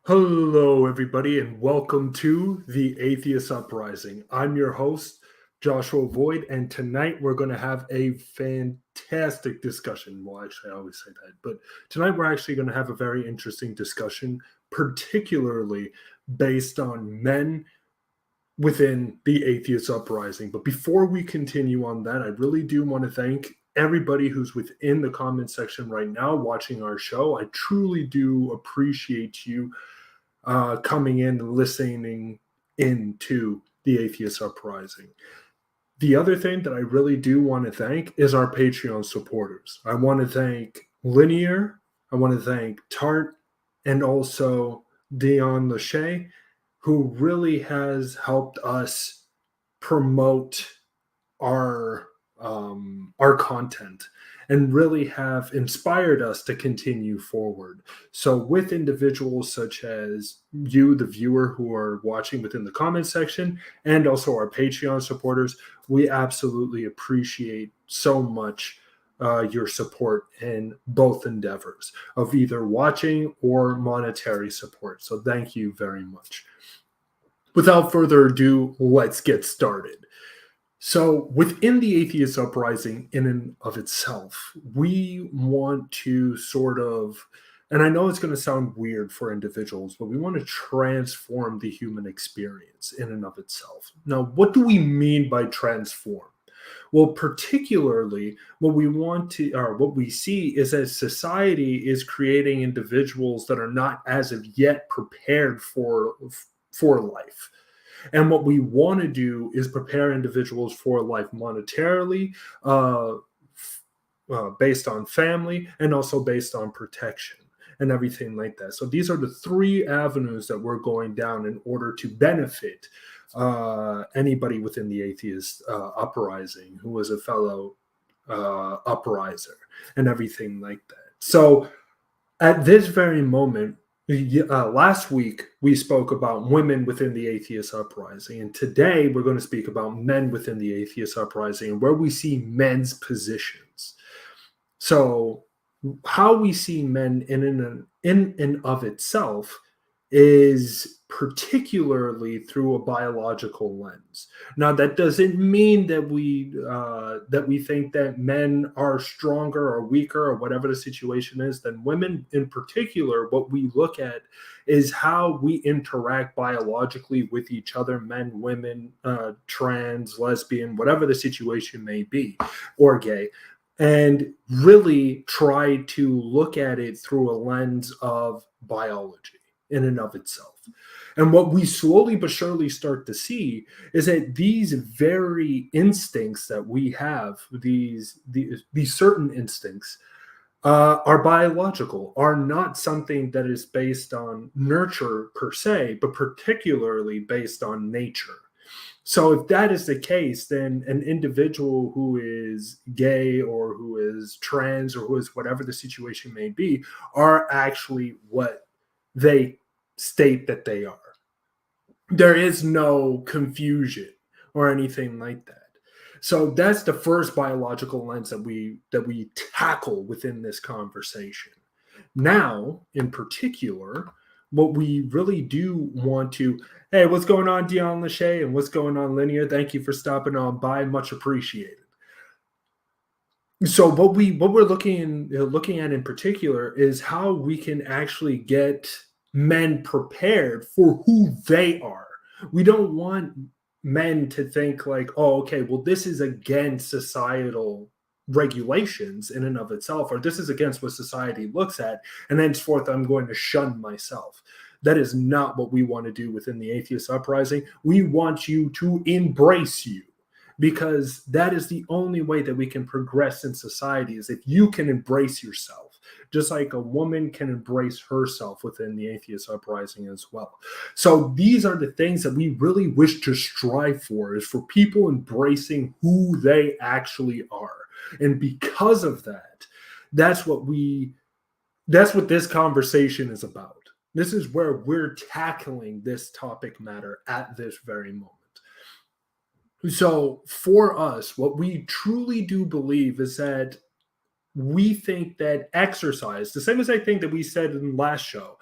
Hello, everybody, and welcome to the Atheist Uprising. I'm your host, Joshua Void, and tonight we're going to have a fantastic discussion. Well, actually, I always say that, but tonight we're actually going to have a very interesting discussion, particularly based on men within the Atheist Uprising. But before we continue on that, I really do want to thank everybody who's within the comment section right now watching our show. I truly do appreciate you coming in and listening into the Atheist Uprising. The other thing that I really do want to thank is our Patreon supporters. I want to thank Linear, I want to thank TART, and also Dion LaShay, who really has helped us promote our content and really have inspired us to continue forward. So with individuals such as you, the viewer who are watching within the comment section, and also our Patreon supporters, we absolutely appreciate so much your support in both endeavors of either watching or monetary support. So thank you very much. Without further ado, let's get started. So, within the Atheist Uprising, in and of itself, we want to sort of, and I know it's going to sound weird for individuals, but we want to transform the human experience in and of itself. Now, what do we mean by transform? Well, particularly, what we want to, or what we see is that society is creating individuals that are not as of yet prepared for life. And what we want to do is prepare individuals for life monetarily, based on family, and also based on protection and everything like that. So these are the three avenues that we're going down in order to benefit anybody within the Atheist Uprising who is a fellow upriser and everything like that. So at this very moment, last week we spoke about women within the Atheist Uprising, and today we're going to speak about men within the Atheist Uprising and where we see men's positions. So, how we see men in and of itself is particularly through a biological lens. Now, that doesn't mean that we think that men are stronger or weaker or whatever the situation is than women. In particular, what we look at is how we interact biologically with each other, men, women, trans, lesbian, whatever the situation may be, or gay, and really try to look at it through a lens of biology in and of itself. And what we slowly but surely start to see is that these very instincts that we have, these certain instincts, are biological, are not something that is based on nurture per se, but particularly based on nature. So if that is the case, then an individual who is gay or who is trans or who is whatever the situation may be are actually what they state that they are. There is no confusion or anything like that. So that's the first biological lens that we tackle within this conversation. Now, in particular, what we really do want to, hey, what's going on, Dion LaShay, and what's going on, Linear? Thank you for stopping on by, much appreciated. So what we're looking at in particular is how we can actually get men prepared for who they are. We don't want men to think like, oh, okay, well, this is against societal regulations in and of itself, or this is against what society looks at, and henceforth I'm going to shun myself. That is not what we want to do within the Atheist Uprising. We want you to embrace you, because that is the only way that we can progress in society, is if you can embrace yourself, just like a woman can embrace herself within the Atheist Uprising as well. So these are the things that we really wish to strive for, is for people embracing who they actually are. And because of that, that's what this conversation is about. This is where we're tackling this topic matter at this very moment. So for us, what we truly do believe is that we think that exercise, the same as I think that we said in the last show,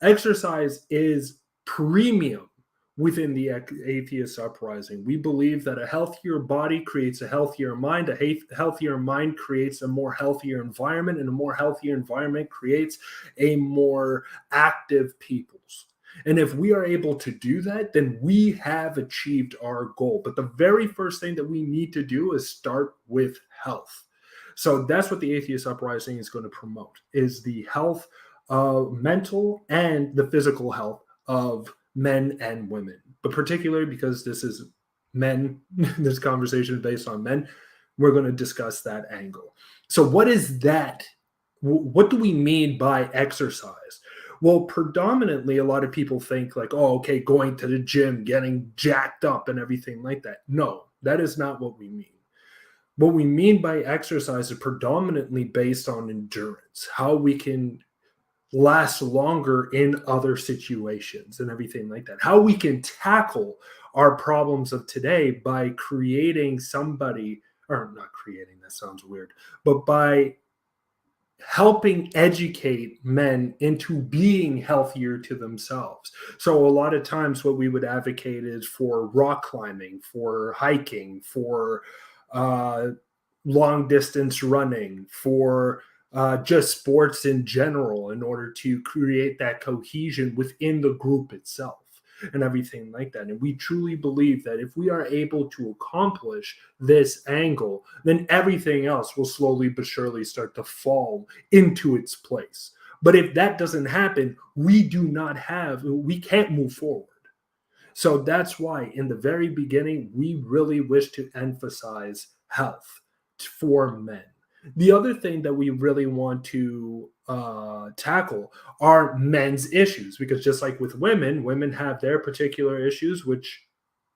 Exercise is premium within the Atheist Uprising. We believe that a healthier body creates a healthier mind, a healthier mind creates a more healthier environment, and a more healthier environment creates a more active peoples. And if we are able to do that, then we have achieved our goal. But the very first thing that we need to do is start with health. So that's what the Atheist Uprising is going to promote, is the health, mental and the physical health of men and women. But particularly because this is men, this conversation is based on men, we're going to discuss that angle. So what is that? What do we mean by exercise? Well, predominantly, a lot of people think like, oh, okay, going to the gym, getting jacked up and everything like that. No, that is not what we mean. What we mean by exercise is predominantly based on endurance, how we can last longer in other situations and everything like that, how we can tackle our problems of today by creating somebody, or not creating, that sounds weird, but by helping educate men into being healthier to themselves. So a lot of times what we would advocate is for rock climbing, for hiking, for long distance running, for just sports in general, in order to create that cohesion within the group itself and everything like that. And we truly believe that if we are able to accomplish this angle, then everything else will slowly but surely start to fall into its place. But if that doesn't happen, we can't move forward. So that's why in the very beginning, we really wish to emphasize health for men. The other thing that we really want to tackle are men's issues, because just like with women, women have their particular issues, which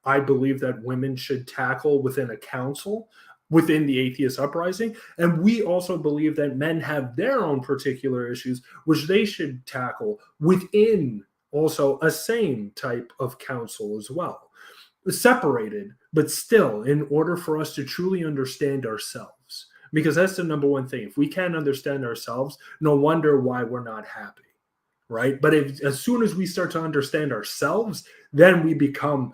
I believe that women should tackle within a council, within the Atheist Uprising. And we also believe that men have their own particular issues, which they should tackle within also a same type of council as well. Separated, but still, in order for us to truly understand ourselves. Because that's the number one thing. If we can't understand ourselves, no wonder why we're not happy, right? But as soon as we start to understand ourselves, then we become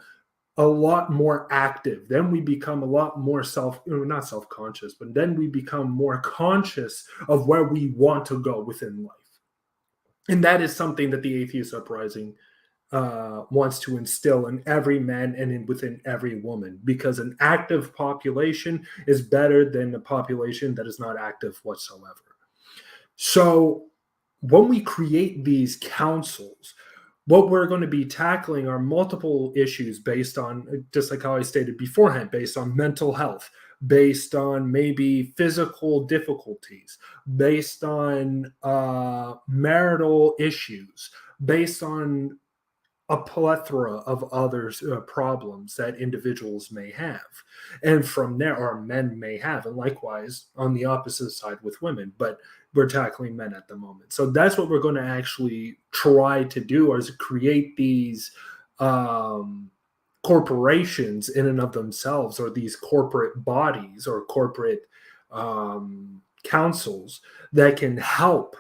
a lot more active. Then we become a lot more not self-conscious, but then we become more conscious of where we want to go within life. And that is something that the Atheist Uprising wants to instill in every man and within every woman, because an active population is better than a population that is not active whatsoever. So when we create these councils, what we're going to be tackling are multiple issues based on, just like how I stated beforehand, based on mental health, based on maybe physical difficulties, based on marital issues, based on a plethora of other problems that individuals may have. And from there, or men may have, and likewise on the opposite side with women, but we're tackling men at the moment. So that's what we're going to actually try to do, is create these corporations in and of themselves, or these corporate bodies or corporate councils that can help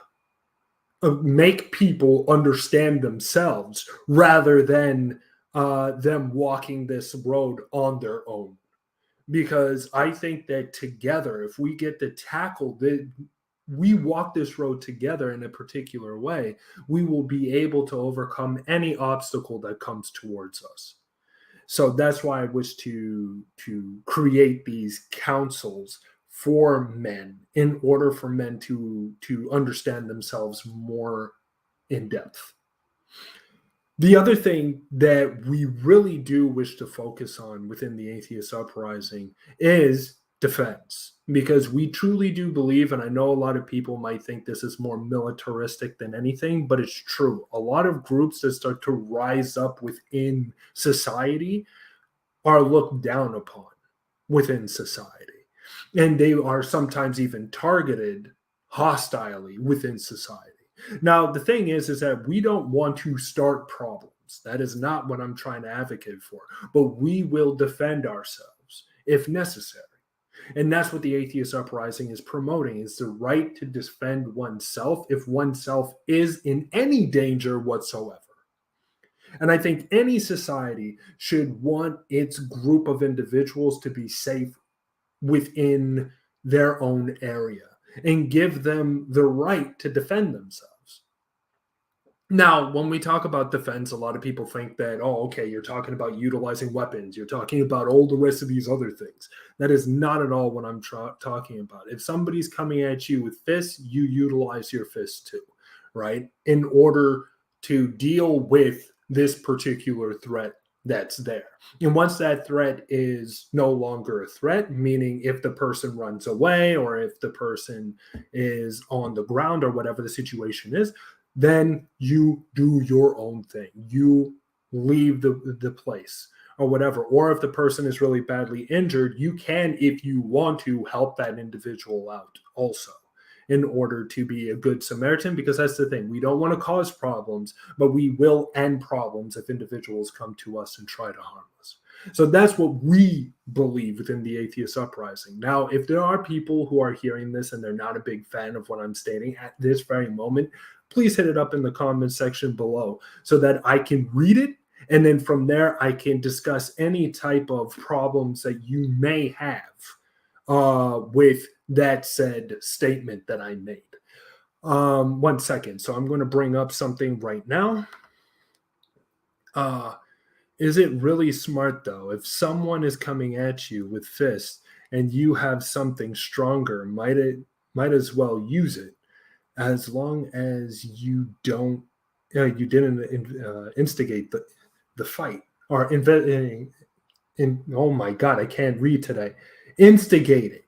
make people understand themselves, rather than them walking this road on their own. Because I think that together, if we get to tackle we walk this road together in a particular way, we will be able to overcome any obstacle that comes towards us. So that's why I wish to create these councils for men, in order for men to understand themselves more in depth. The other thing that we really do wish to focus on within the Atheist Uprising is defense, because we truly do believe, and I know a lot of people might think this is more militaristic than anything, but it's true. A lot of groups that start to rise up within society are looked down upon within society. And they are sometimes even targeted hostilely within society. Now, the thing is that we don't want to start problems. That is not what I'm trying to advocate for. But we will defend ourselves if necessary. And that's what the Atheist Uprising is promoting, is the right to defend oneself if oneself is in any danger whatsoever. And I think any society should want its group of individuals to be safe within their own area and give them the right to defend themselves. Now, when we talk about defense, a lot of people think that, oh, okay, you're talking about utilizing weapons. You're talking about all the rest of these other things. That is not at all what I'm talking about. If somebody's coming at you with fists, you utilize your fists too, right? In order to deal with this particular threat that's there. And once that threat is no longer a threat, meaning if the person runs away or if the person is on the ground or whatever the situation is, then you do your own thing. You leave the place or whatever. Or if the person is really badly injured, you can, if you want to, help that individual out also in order to be a good Samaritan, because that's the thing. We don't want to cause problems, but we will end problems if individuals come to us and try to harm us. So that's what we believe within the Atheist Uprising. Now, if there are people who are hearing this and they're not a big fan of what I'm stating at this very moment, please hit it up in the comment section below so that I can read it. And then from there, I can discuss any type of problems that you may have with that said statement that I made. 1 second. So I'm going to bring up something right now. Is it really smart, though, if someone is coming at you with fists and you have something stronger, might as well use it, as long as you didn't instigate the fight or oh my God, I can't read today. Instigate it.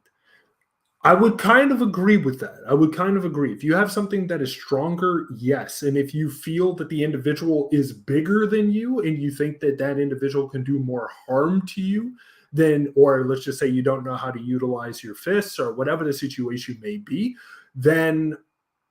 I would kind of agree with that. I would kind of agree. If you have something that is stronger, yes. And if you feel that the individual is bigger than you and you think that that individual can do more harm to you, then, or let's just say you don't know how to utilize your fists or whatever the situation may be, then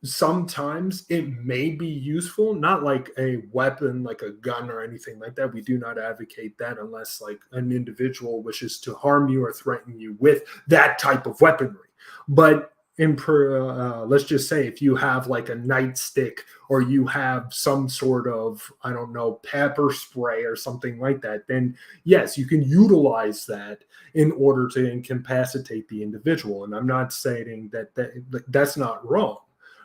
sometimes it may be useful, not like a weapon, like a gun or anything like that. We do not advocate that unless like an individual wishes to harm you or threaten you with that type of weaponry. But let's just say if you have like a nightstick or you have some sort of, I don't know, pepper spray or something like that, then yes, you can utilize that in order to incapacitate the individual. And I'm not saying that's not wrong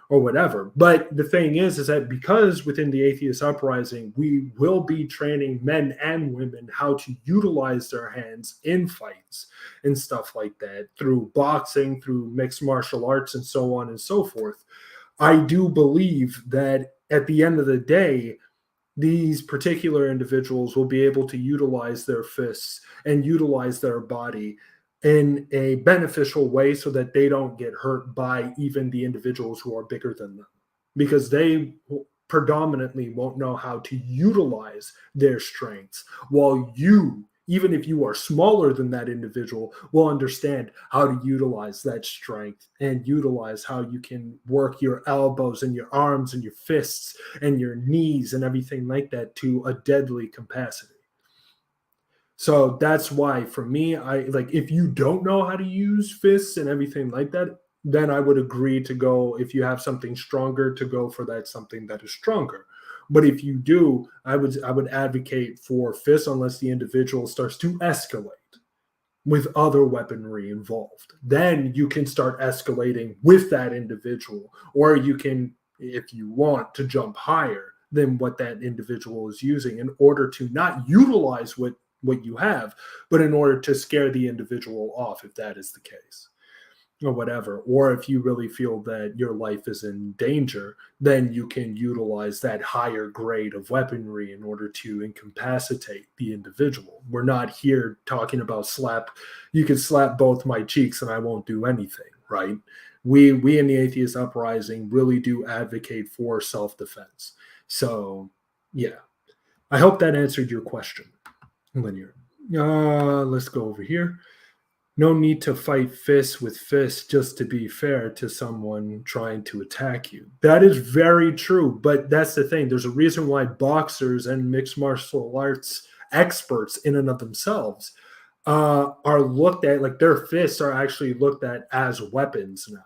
or whatever. But the thing is that because within the Atheist Uprising, we will be training men and women how to utilize their hands in fights and stuff like that through boxing, through mixed martial arts, and so on and so forth. I do believe that at the end of the day, these particular individuals will be able to utilize their fists and utilize their body in a beneficial way so that they don't get hurt by even the individuals who are bigger than them, because they predominantly won't know how to utilize their strengths, while you, even if you are smaller than that individual, will understand how to utilize that strength and utilize how you can work your elbows and your arms and your fists and your knees and everything like that to a deadly capacity. So that's why, for me, I like, if you don't know how to use fists and everything like that, then I would agree to go, if you have something stronger, to go for that something that is stronger. But if you do, I would advocate for fists unless the individual starts to escalate with other weaponry involved. Then you can start escalating with that individual, or you can, if you want, to jump higher than what that individual is using in order to not utilize what you have, but in order to scare the individual off, if that is the case, or whatever. Or if you really feel that your life is in danger, then you can utilize that higher grade of weaponry in order to incapacitate the individual. We're not here talking about you can slap both my cheeks and I won't do anything, right? We in the Atheist Uprising really do advocate for self-defense. So yeah, I hope that answered your question, Linear. Let's go over here. No need to fight fist with fist just to be fair to someone trying to attack you. That is very true, but that's the thing. There's a reason why boxers and mixed martial arts experts in and of themselves are looked at, like their fists are actually looked at as weapons now,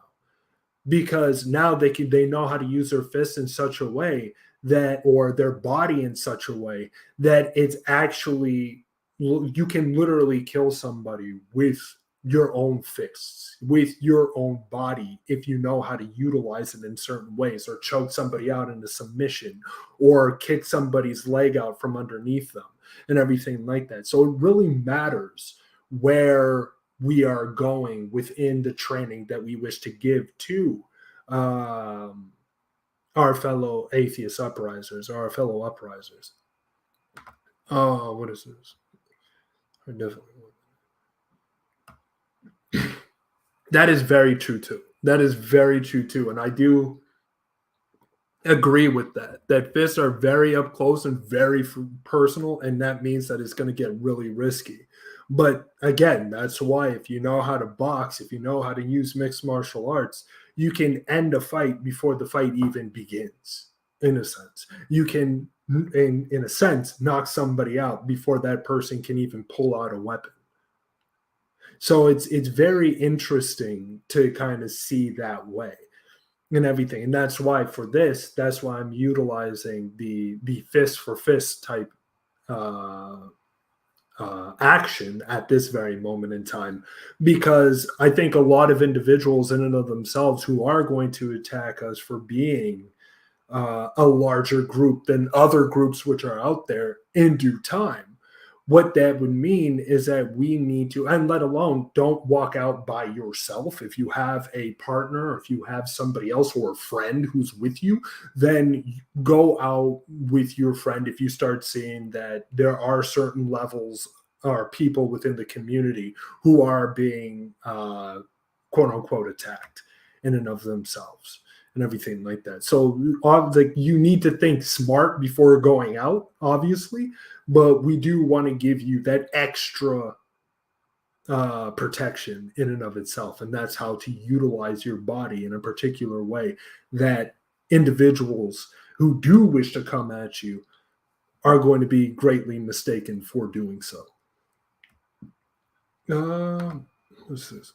because now they know how to use their fists in such a way that, or their body in such a way that it's actually, you can literally kill somebody with your own fists, with your own body, if you know how to utilize it in certain ways, or choke somebody out into submission, or kick somebody's leg out from underneath them, and everything like that. So it really matters where we are going within the training that we wish to give to um, our fellow atheist uprisers, or our fellow uprisers. Oh, what is this? I definitely. That is very true too. That is very true too, and I do agree with that. That fists are very up close and very personal, and that means that it's going to get really risky. But again, that's why if you know how to box, if you know how to use mixed martial arts, you can end a fight before the fight even begins. In a sense, you can, in a sense, knock somebody out before that person can even pull out a weapon. So it's very interesting to kind of see that way and everything. And that's why for this, that's why I'm utilizing the fist for fist type uh, action at this very moment in time, because I think a lot of individuals in and of themselves who are going to attack us for being a larger group than other groups which are out there in due time, what that would mean is that we need to, and let alone, don't walk out by yourself. If you have a partner, or if you have somebody else or a friend who's with you, then go out with your friend. If you start seeing that there are certain levels or people within the community who are being quote unquote attacked in and of themselves and everything like that. So like, you need to think smart before going out, obviously, but we do want to give you that extra protection in and of itself, and that's how to utilize your body in a particular way that individuals who do wish to come at you are going to be greatly mistaken for doing so. What's this?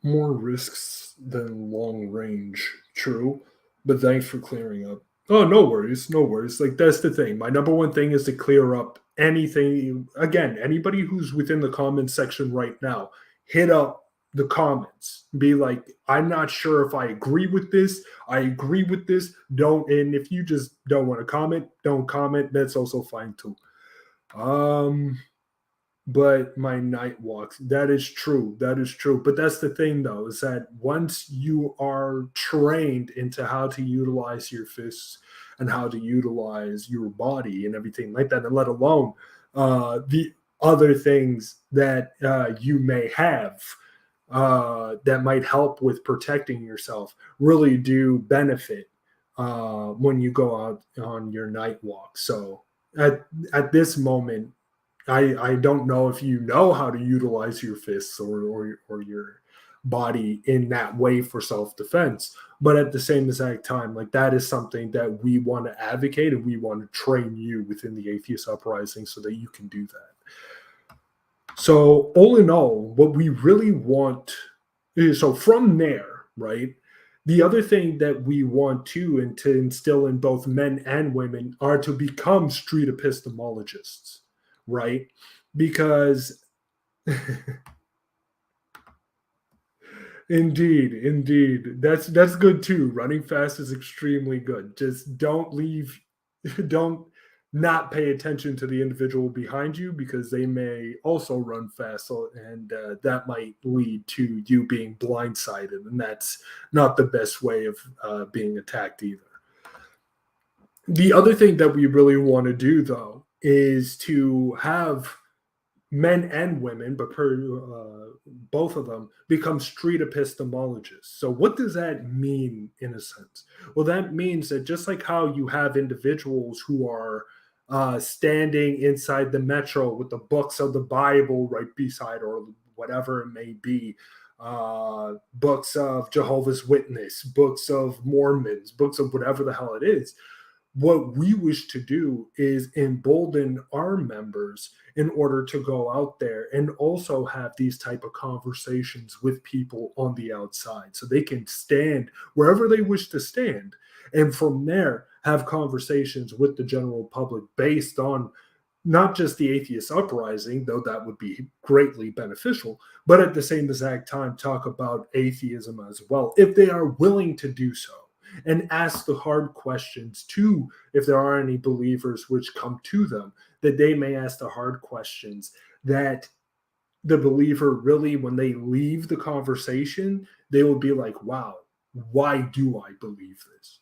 More risks than long range. True, but thanks for clearing up. Oh, no worries, no worries. Like, that's the thing. My number one thing is to clear up anything. Again, anybody who's within the comments section right now, hit up the comments. Be like, I'm not sure if I agree with this. I agree with this. Don't. And if you just don't want to comment, don't comment. That's also fine too. But my night walks, that is true, that is true, but that's the thing though, is that once you are trained into how to utilize your fists and how to utilize your body and everything like that, and let alone the other things that you may have that might help with protecting yourself, really do benefit when you go out on your night walk. So at this moment, I don't know if you know how to utilize your fists or your body in that way for self-defense, but at the same exact time, like, that is something that we want to advocate, and we want to train you within the Atheist Uprising so that you can do that. So all in all, what we really want is, so from there, right, the other thing that we want to, and to instill in both men and women, are to become street epistemologists, right? Because indeed, that's good too. Running fast is extremely good. Just don't leave, don't not pay attention to the individual behind you, because they may also run fast, so, and that might lead to you being blindsided, and that's not the best way of being attacked either. The other thing that we really want to do, though, is to have men and women, but both of them, become street epistemologists. So, what does that mean in a sense? Well, that means that just like how you have individuals who are standing inside the metro with the books of the Bible right beside, or whatever it may be, books of Jehovah's Witness, books of Mormons, books of whatever the hell it is, what we wish to do is embolden our members in order to go out there and also have these type of conversations with people on the outside so they can stand wherever they wish to stand, and from there have conversations with the general public based on not just the atheist uprising, though that would be greatly beneficial, but at the same exact time talk about atheism as well, if they are willing to do so, and ask the hard questions too, if there are any believers which come to them, that they may ask the hard questions that the believer really, when they leave the conversation, they will be like, wow, why do I believe this?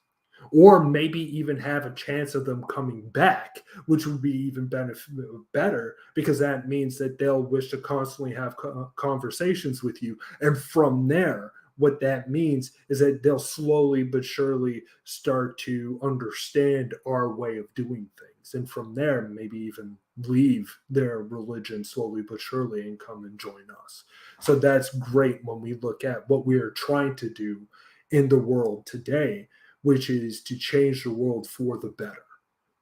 Or maybe even have a chance of them coming back, which would be even better, because that means that they'll wish to constantly have conversations with you. And from there, what that means is that they'll slowly but surely start to understand our way of doing things. And from there, maybe even leave their religion slowly but surely and come and join us. So that's great when we look at what we are trying to do in the world today, which is to change the world for the better,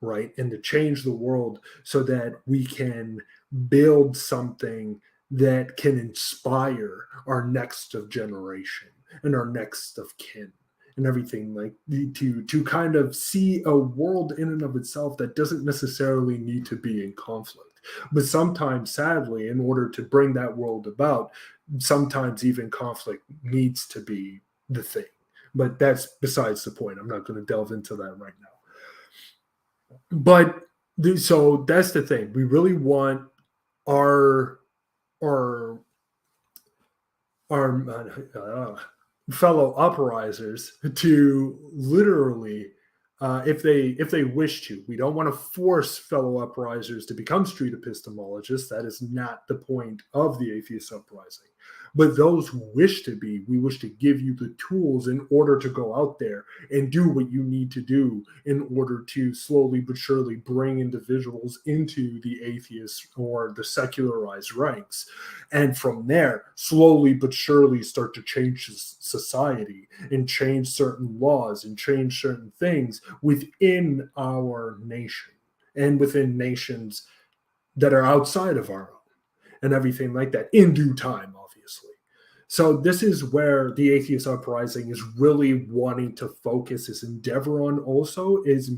right? And to change the world so that we can build something that can inspire our next of generation and our next of kin and everything, like to kind of see a world in and of itself that doesn't necessarily need to be in conflict. But sometimes, sadly, in order to bring that world about, sometimes even conflict needs to be the thing. But that's besides the point. I'm not going to delve into that right now. But so that's the thing. We really want our our our fellow uprisers to literally, if they wish to, we don't want to force fellow uprisers to become street epistemologists. That is not the point of the Atheist Uprising. But those who wish to be, we wish to give you the tools in order to go out there and do what you need to do in order to slowly but surely bring individuals into the atheist or the secularized ranks. And from there, slowly but surely start to change society and change certain laws and change certain things within our nation and within nations that are outside of our own and everything like that in due time, obviously. So this is where the Atheist Uprising is really wanting to focus its endeavor on also, is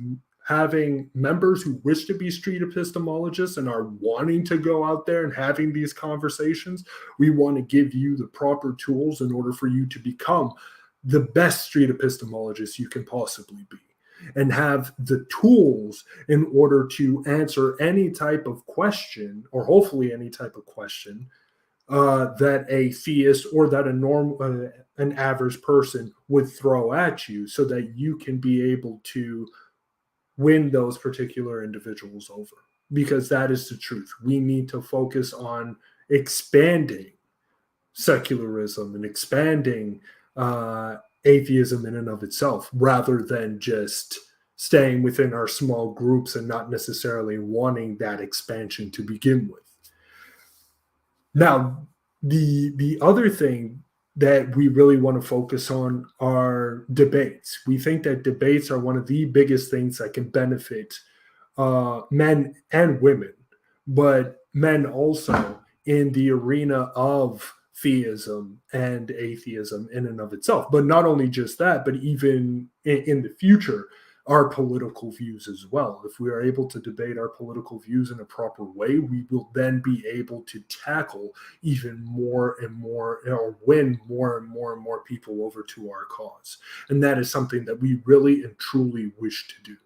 having members who wish to be street epistemologists and are wanting to go out there and having these conversations. We want to give you the proper tools in order for you to become the best street epistemologist you can possibly be, and have the tools in order to answer any type of question, or hopefully any type of question, that a theist or that an average person would throw at you, so that you can be able to win those particular individuals over. Because that is the truth. We need to focus on expanding secularism and expanding atheism in and of itself, rather than just staying within our small groups and not necessarily wanting that expansion to begin with. Now, the other thing that we really want to focus on are debates. We think that debates are one of the biggest things that can benefit men and women, but men also in the arena of theism and atheism in and of itself. But not only just that, but even in the future, our political views as well. If we are able to debate our political views in a proper way, we will then be able to tackle even more and more, or win more and more and more people over to our cause. And that is something that we really and truly wish to do.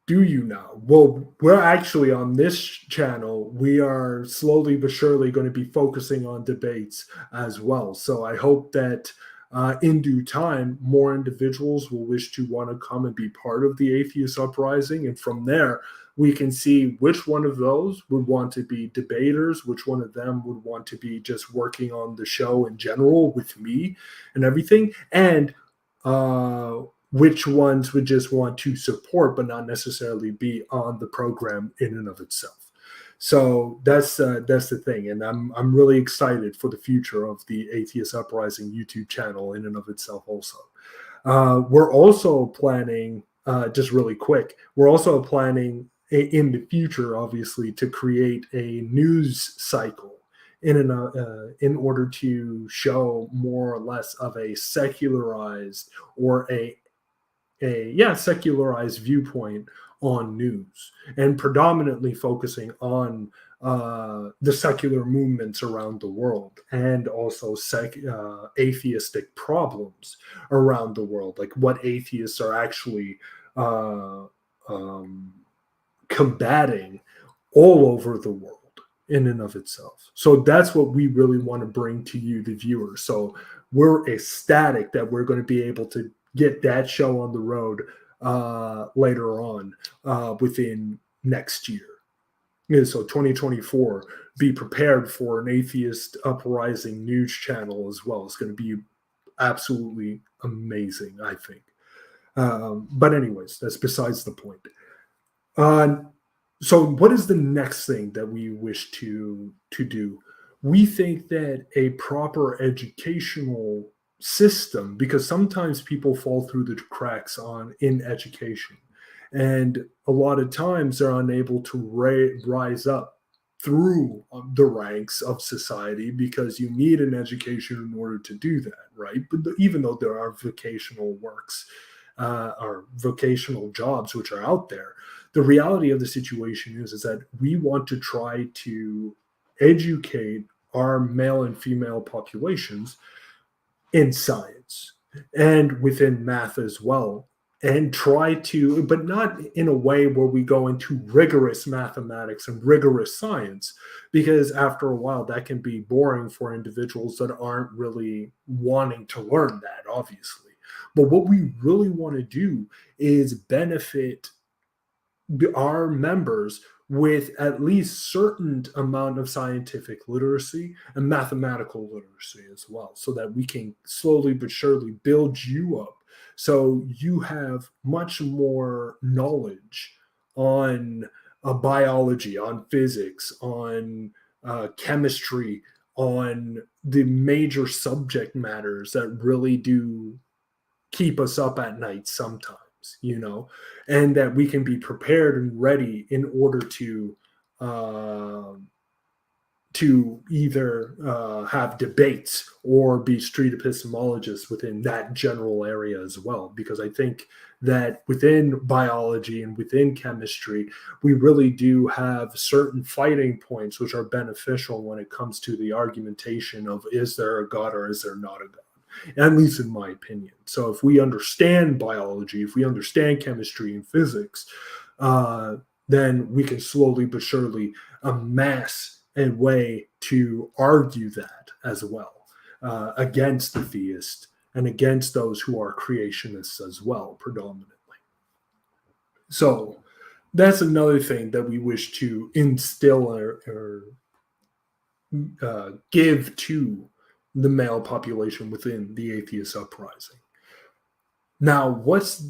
Do you now? Well, we're actually on this channel, we are slowly but surely going to be focusing on debates as well. So I hope that in due time, more individuals will wish to want to come and be part of the Atheist Uprising. And from there, we can see which one of those would want to be debaters, which one of them would want to be just working on the show in general with me and everything, and which ones would just want to support but not necessarily be on the program in and of itself. So that's the thing, and I'm really excited for the future of the Atheist Uprising YouTube channel in and of itself also. We're also planning, just really quick, we're also planning in the future, obviously, to create a news cycle in order to show more or less of a secularized or a secularized viewpoint on news, and predominantly focusing on the secular movements around the world, and also atheistic problems around the world, like what atheists are actually uh, um, combating all over the world in and of itself. So that's what we really want to bring to you, the viewers. So we're ecstatic that we're going to be able to get that show on the road later on within next year. Yeah, so 2024, be prepared for an Atheist Uprising news channel as well. It's going to be absolutely amazing, I think. But anyways, that's besides the point. Uh, so what is the next thing that we wish to do? We think that a proper educational system, because sometimes people fall through the cracks on in education, and a lot of times they're unable to rise up through the ranks of society, because you need an education in order to do that, right? But even though there are vocational works or vocational jobs which are out there, the reality of the situation is that we want to try to educate our male and female populations in science and within math as well, and try to, but not in a way where we go into rigorous mathematics and rigorous science, because after a while that can be boring for individuals that aren't really wanting to learn that, obviously. But what we really want to do is benefit our members with at least certain amount of scientific literacy and mathematical literacy as well, so that we can slowly but surely build you up, so you have much more knowledge on biology, on physics, on chemistry, on the major subject matters that really do keep us up at night sometimes, and that we can be prepared and ready in order uh, to either have debates or be street epistemologists within that general area as well. Because I think that within biology and within chemistry, we really do have certain fighting points which are beneficial when it comes to the argumentation of, is there a God or is there not a God? At least in my opinion. So if we understand biology, if we understand chemistry and physics, then we can slowly but surely amass a way to argue that as well, against the theist and against those who are creationists as well, predominantly. So that's another thing that we wish to instill or give to the male population within the Atheist Uprising. Now, what's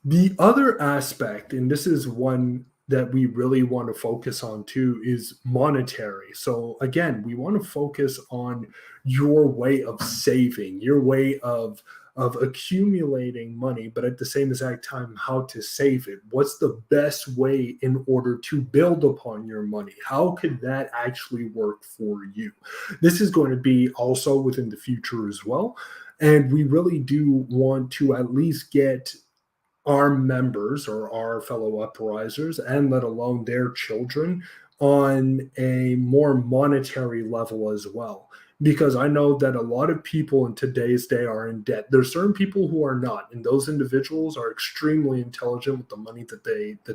the other aspect, and this is one that we really want to focus on too, is monetary. So again, we want to focus on your way of saving, your way of accumulating money, but at the same exact time, how to save it. What's the best way in order to build upon your money? How could that actually work for you? This is going to be also within the future as well. And we really do want to at least get our members or our fellow uprisers, and let alone their children, on a more monetary level as well. Because I know that a lot of people in today's day are in debt. There's certain people who are not, and those individuals are extremely intelligent with the money that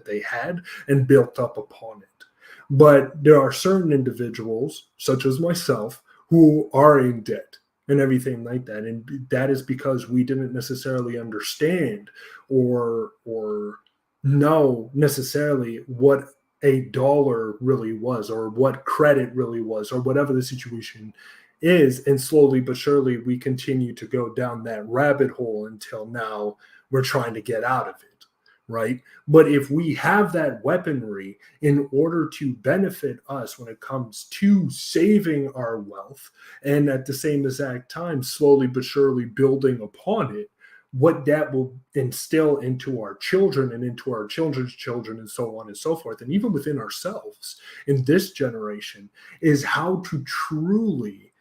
they had and built up upon it. But there are certain individuals, such as myself, who are in debt and everything like that, and that is because we didn't necessarily understand or know necessarily what a dollar really was, or what credit really was, or whatever the situation is. And slowly but surely we continue to go down that rabbit hole until now we're trying to get out of it, right? But if we have that weaponry in order to benefit us when it comes to saving our wealth, and at the same exact time slowly but surely building upon it, what that will instill into our children and into our children's children and so on and so forth, and even within ourselves in this generation, is how to truly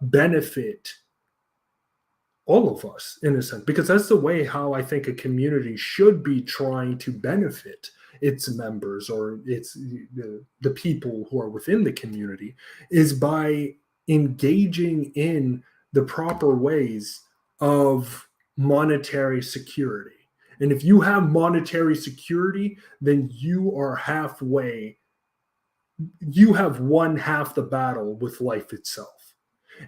benefit all of us in a sense, because that's the way how I think a community should be trying to benefit its members or the people who are within the community, is by engaging in the proper ways of monetary security. And if you have monetary security, then you are halfway, you have won half the battle with life itself.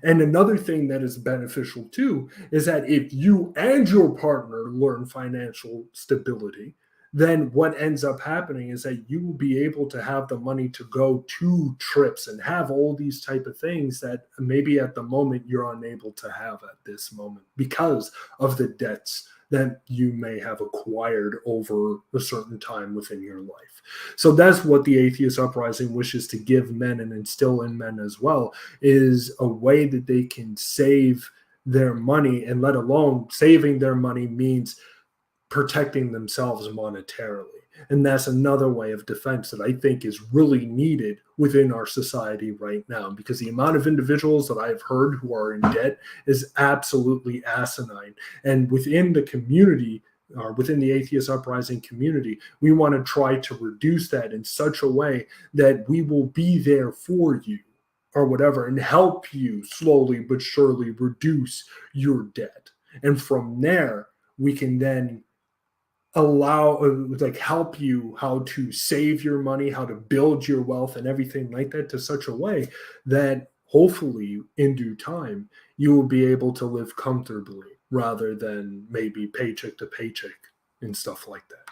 And another thing that is beneficial too is that if you and your partner learn financial stability, then what ends up happening is that you will be able to have the money to go to trips and have all these type of things that maybe at the moment you're unable to have at this moment because of the debts that you may have acquired over a certain time within your life. So that's what the Atheist Uprising wishes to give men and instill in men as well, is a way that they can save their money. And let alone saving their money means protecting themselves monetarily. And that's another way of defense that I think is really needed within our society right now, because the amount of individuals that I've heard who are in debt is absolutely asinine. And within the community, or within the Atheist Uprising community, we want to try to reduce that in such a way that we will be there for you or whatever and help you slowly but surely reduce your debt. And from there, we can then help you how to save your money, how to build your wealth and everything like that, to such a way that hopefully in due time you will be able to live comfortably rather than maybe paycheck to paycheck and stuff like that.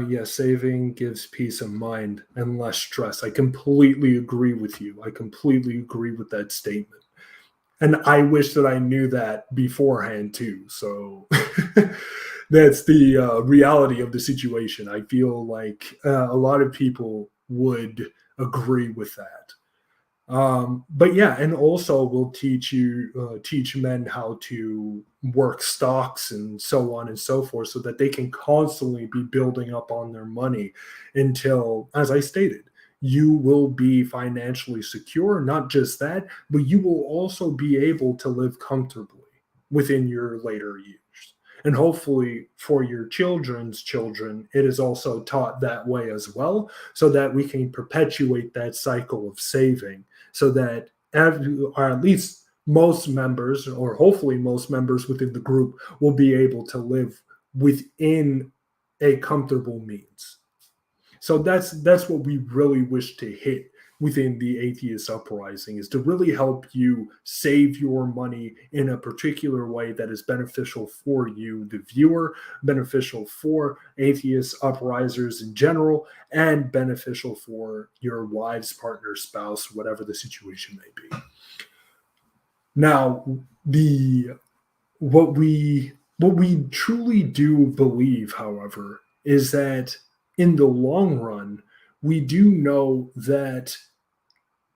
Yes, saving gives peace of mind and less stress. I completely agree with you. I completely agree with that statement. And I wish that I knew that beforehand too. So that's the reality of the situation. I feel like a lot of people would agree with that. But yeah, and also we'll teach men how to work stocks and so on and so forth, so that they can constantly be building up on their money until, as I stated, you will be financially secure. Not just that, but you will also be able to live comfortably within your later years. And hopefully for your children's children, it is also taught that way as well, so that we can perpetuate that cycle of saving, so that or at least most members, or hopefully most members within the group, will be able to live within a comfortable means. So that's what we really wish to hit within the Atheist Uprising, is to really help you save your money in a particular way that is beneficial for you, the viewer, beneficial for Atheist Uprisers in general, and beneficial for your wives, partner, spouse, whatever the situation may be. Now, what we truly do believe, however, is that in the long run, we do know that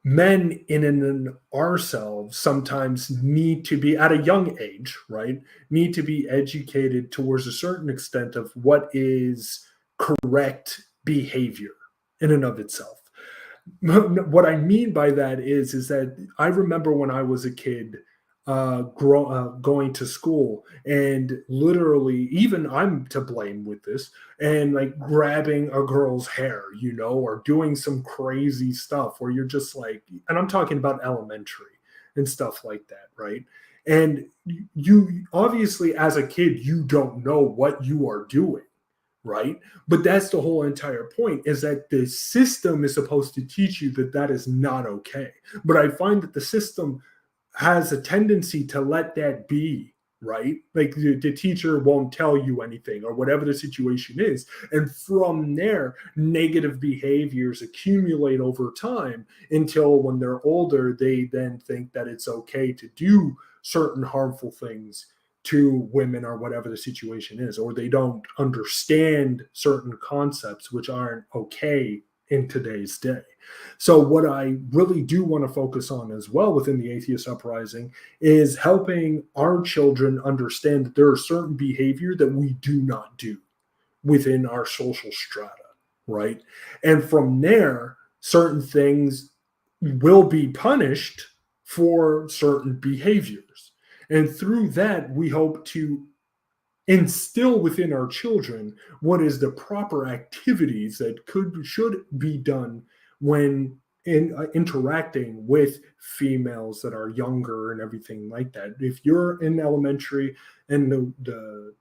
men in and ourselves sometimes need to be, at a young age, right, need to be educated towards a certain extent of what is correct behavior in and of itself. What I mean by that is that I remember when I was a kid, going to school, and literally, even I'm to blame with this, and like grabbing a girl's hair, or doing some crazy stuff where you're just like, and I'm talking about elementary and stuff like that, right? And you obviously, as a kid, you don't know what you are doing, right? But that's the whole entire point, is that the system is supposed to teach you that that is not okay. But I find that the system has a tendency to let that be, right? Like the teacher won't tell you anything or whatever the situation is. And from there, negative behaviors accumulate over time until when they're older, they then think that it's okay to do certain harmful things to women or whatever the situation is, or they don't understand certain concepts which aren't okay in today's day. So what I really do want to focus on as well within the Atheist Uprising is helping our children understand that there are certain behavior that we do not do within our social strata, right? And from there, certain things will be punished for certain behaviors. And through that, we hope to instill within our children what is the proper activities that should be done when interacting with females that are younger and everything like that. If you're in elementary and the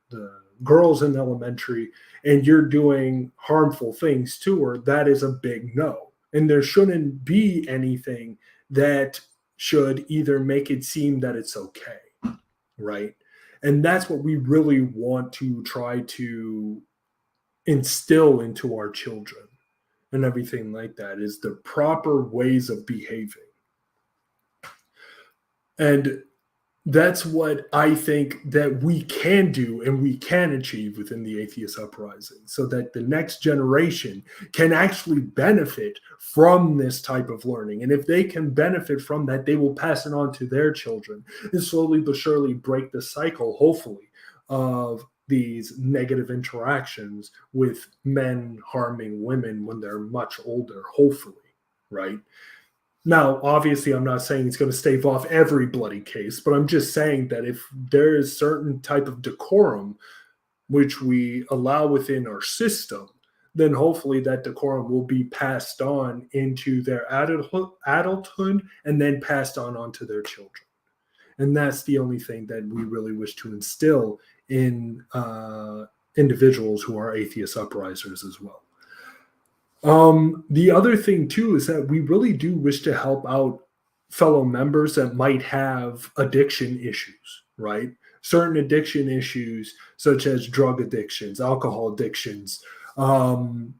girls in elementary and you're doing harmful things to her, that is a big no. And there shouldn't be anything that should either make it seem that it's okay, right? And that's what we really want to try to instill into our children and everything like that, is the proper ways of behaving. And that's what I think that we can do and we can achieve within the Atheist Uprising, so that the next generation can actually benefit from this type of learning. And if they can benefit from that, they will pass it on to their children and slowly but surely break the cycle, hopefully, of these negative interactions with men harming women when they're much older, hopefully, right? Now, obviously, I'm not saying it's going to stave off every bloody case, but I'm just saying that if there is certain type of decorum which we allow within our system, then hopefully that decorum will be passed on into their adulthood and then passed on onto their children. And that's the only thing that we really wish to instill in individuals who are atheist uprisers as well. The other thing too is that we really do wish to help out fellow members that might have addiction issues, right? Certain addiction issues such as drug addictions, alcohol addictions, the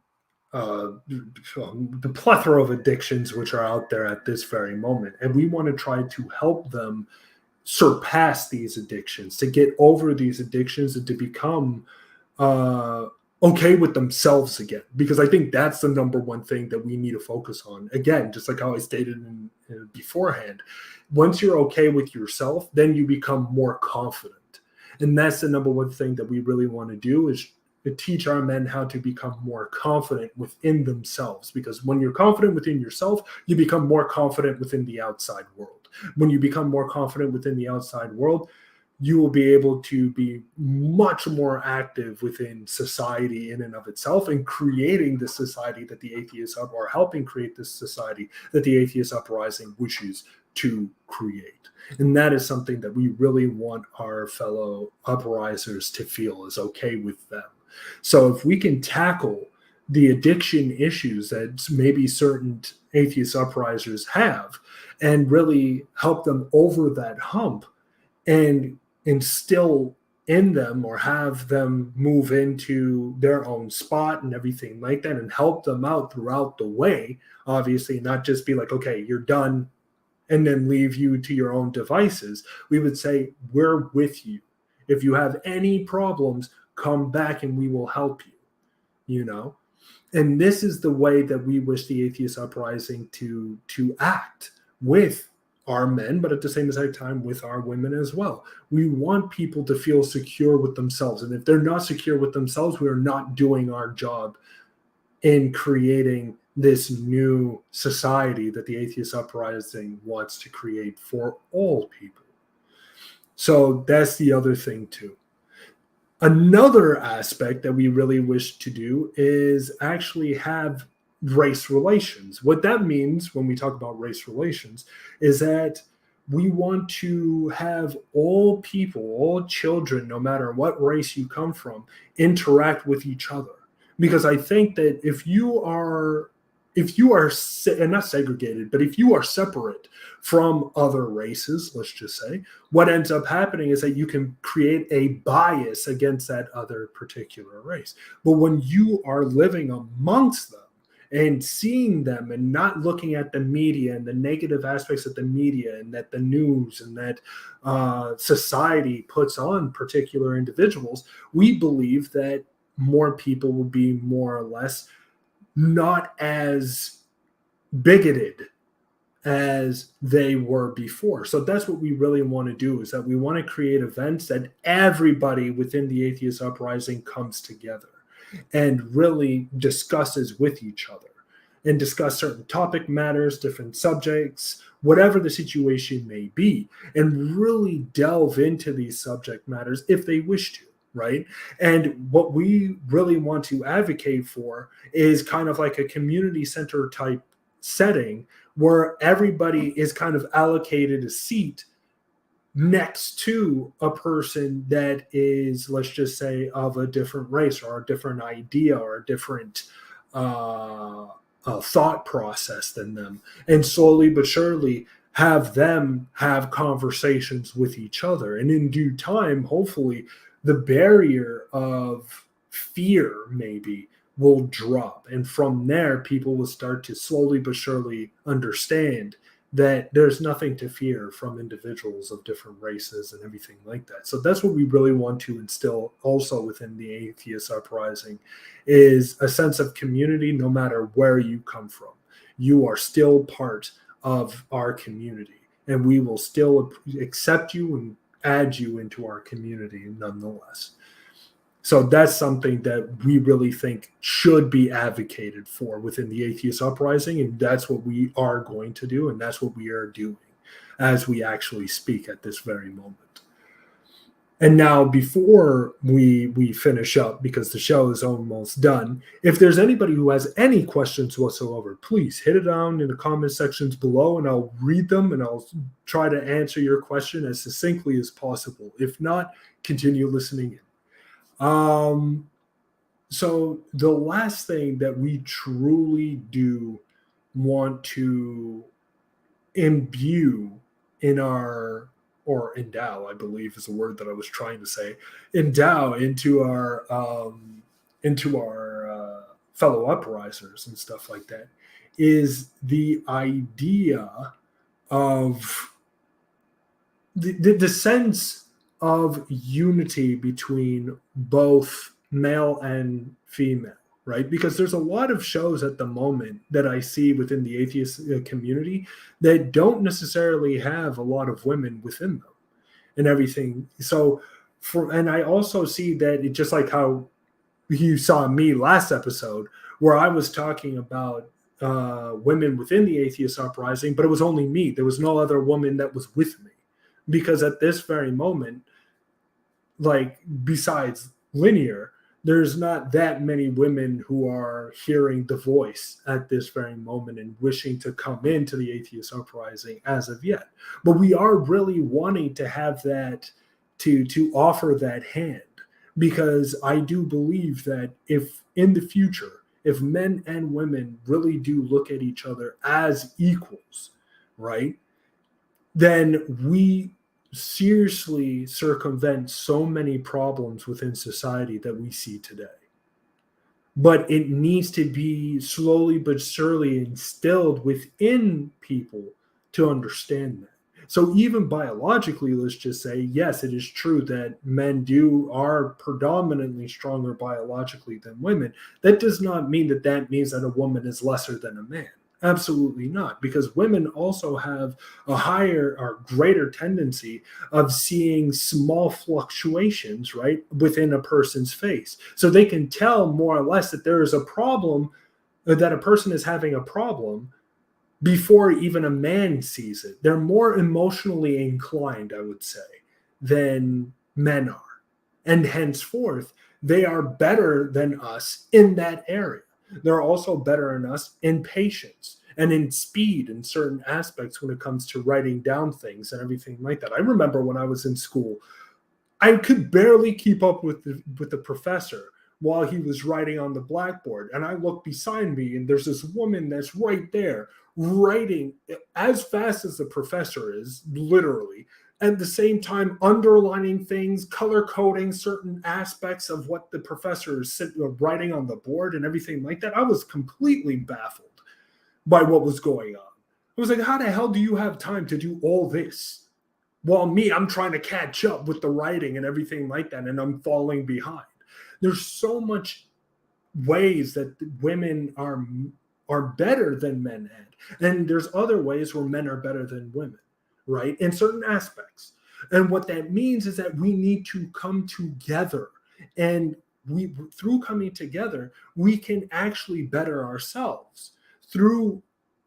plethora of addictions which are out there at this very moment. And we want to try to help them surpass these addictions, to get over these addictions and to become okay with themselves again, because I think that's the number one thing that we need to focus on. Again, just like how I stated beforehand, once you're okay with yourself, then you become more confident. And that's the number one thing that we really want to do, is to teach our men how to become more confident within themselves. Because when you're confident within yourself, you become more confident within the outside world. When you become more confident within the outside world, you will be able to be much more active within society in and of itself, and creating the society that the atheists are helping create, this society that the Atheist Uprising wishes to create. And that is something that we really want our fellow uprisers to feel is okay with them. So if we can tackle the addiction issues that maybe certain atheist uprisers have and really help them over that hump and instill in them, or have them move into their own spot and everything like that, and help them out throughout the way, obviously, not just be like, okay, you're done, and then leave you to your own devices. We would say, we're with you. If you have any problems, come back and we will help you, you know? And this is the way that we wish the Atheist Uprising to act with our men, but at the same time with our women as well. We want people to feel secure with themselves. And if they're not secure with themselves, we are not doing our job in creating this new society that the Atheist Uprising wants to create for all people. So that's the other thing too. Another aspect that we really wish to do is actually have race relations. What that means when we talk about race relations is that we want to have all people, all children, no matter what race you come from, interact with each other. Because I think that if you are and not segregated, but if you are separate from other races, let's just say, what ends up happening is that you can create a bias against that other particular race. But when you are living amongst them and seeing them and not looking at the media and the negative aspects of the media and that the news and that society puts on particular individuals, we believe that more people will be more or less not as bigoted as they were before. So that's what we really want to do, is that we want to create events that everybody within the Atheist Uprising comes together and really discusses with each other and discuss certain topic matters, different subjects, whatever the situation may be, and really delve into these subject matters if they wish to, right? And what we really want to advocate for is kind of like a community center type setting where everybody is kind of allocated a seat next to a person that is, let's just say, of a different race or a different idea or a different thought process than them, and slowly but surely have them have conversations with each other. And in due time, hopefully, the barrier of fear maybe will drop. And from there, people will start to slowly but surely understand that there's nothing to fear from individuals of different races and everything like that. So that's what we really want to instill also within the Atheist Uprising, is a sense of community no matter where you come from. You are still part of our community, and we will still accept you and add you into our community nonetheless. So that's something that we really think should be advocated for within the Atheist Uprising, and that's what we are going to do, and that's what we are doing as we actually speak at this very moment. And now, before we finish up, because the show is almost done, if there's anybody who has any questions whatsoever, please hit it down in the comment sections below, and I'll read them, and I'll try to answer your question as succinctly as possible. If not, continue listening in. So the last thing that we truly do want to imbue in our, or endow, I believe is the word that I was trying to say, endow into our fellow uprisers and stuff like that, is the idea of the sense of unity between both male and female, right? Because there's a lot of shows at the moment that I see within the atheist community that don't necessarily have a lot of women within them and everything. So, and I also see that it, just like how you saw me last episode, where I was talking about women within the Atheist Uprising, but it was only me. There was no other woman that was with me. Because at this very moment, like, besides Linear, there's not that many women who are hearing the voice at this very moment and wishing to come into the Atheist Uprising as of yet. But we are really wanting to have that, to offer that hand, because I do believe that if in the future, if men and women really do look at each other as equals, right, then we seriously circumvent so many problems within society that we see today. But it needs to be slowly but surely instilled within people to understand that. So even biologically, let's just say, yes, it is true that men are predominantly stronger biologically than women. That does not mean that means that a woman is lesser than a man. Absolutely not, because women also have a higher or greater tendency of seeing small fluctuations, right, within a person's face. So they can tell more or less that there is a problem, that a person is having a problem, before even a man sees it. They're more emotionally inclined, I would say, than men are. And henceforth, they are better than us in that area. They're also better than us in patience and in speed in certain aspects when it comes to writing down things and everything like that. I remember when I was in school, I could barely keep up with the professor while he was writing on the blackboard. And I look beside me, and there's this woman that's right there writing as fast as the professor is, literally, at the same time underlining things, color coding certain aspects of what the professor is writing on the board and everything like that. I was completely baffled by what was going on. I was like, how the hell do you have time to do all this? While me, I'm trying to catch up with the writing and everything like that, and I'm falling behind. There's so much ways that women are better than men at, and there's other ways where men are better than women, right, in certain aspects. And what that means is that we need to come together, and we, through coming together, we can actually better ourselves. Through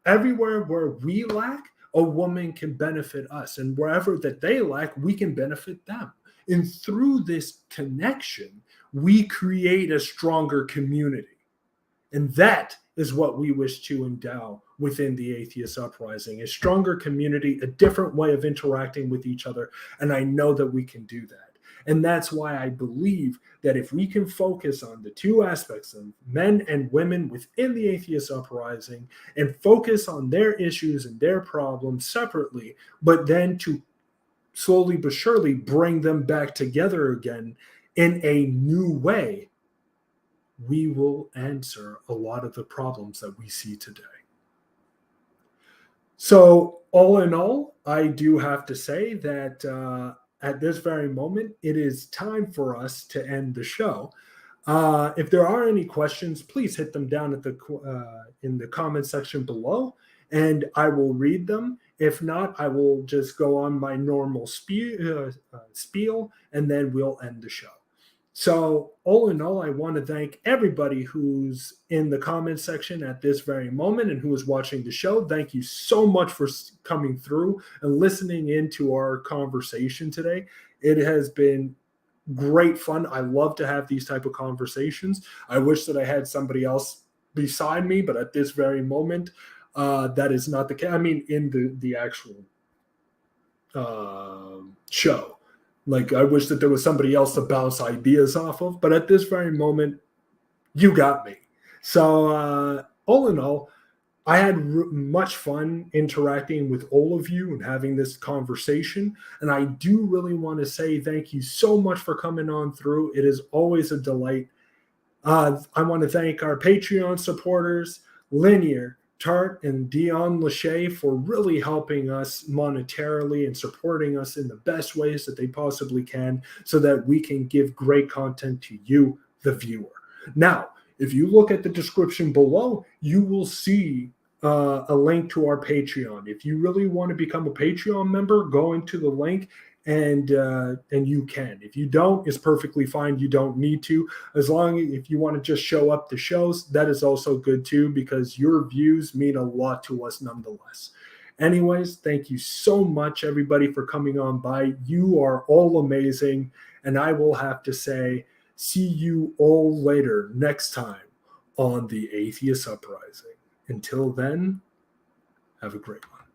everywhere where we lack, a woman can benefit us, and wherever that they lack, we can benefit them. And through this connection, we create a stronger community. And that is what we wish to endow within the Atheist Uprising, a stronger community, a different way of interacting with each other. And I know that we can do that. And that's why I believe that if we can focus on the two aspects of men and women within the Atheist Uprising and focus on their issues and their problems separately, but then to slowly but surely bring them back together again in a new way, we will answer a lot of the problems that we see today. So, all in all, I do have to say that at this very moment, it is time for us to end the show. If there are any questions, please hit them down at in the comment section below, and I will read them. If not, I will just go on my normal spiel, and then we'll end the show. So, all in all, I want to thank everybody who's in the comment section at this very moment and who is watching the show. Thank you so much for coming through and listening into our conversation today. It has been great fun. I love to have these type of conversations. I wish that I had somebody else beside me, but at this very moment, that is not the case. I mean, in the actual show. Like, I wish that there was somebody else to bounce ideas off of, but at this very moment, you got me. So, all in all, I had much fun interacting with all of you and having this conversation. And I do really want to say thank you so much for coming on through. It is always a delight. I want to thank our Patreon supporters, Linear, TART, and Dion LaShay, for really helping us monetarily and supporting us in the best ways that they possibly can so that we can give great content to you, the viewer. Now, if you look at the description below, you will see a link to our Patreon. If you really want to become a Patreon member, go into the link and you can. If you don't, it's perfectly fine. You don't need to. As long as if you want to just show up to shows, that is also good too, because your views mean a lot to us nonetheless. Anyways, thank you so much, everybody, for coming on by. You are all amazing. And I will have to say, see you all later next time on the Atheist Uprising. Until then, have a great one.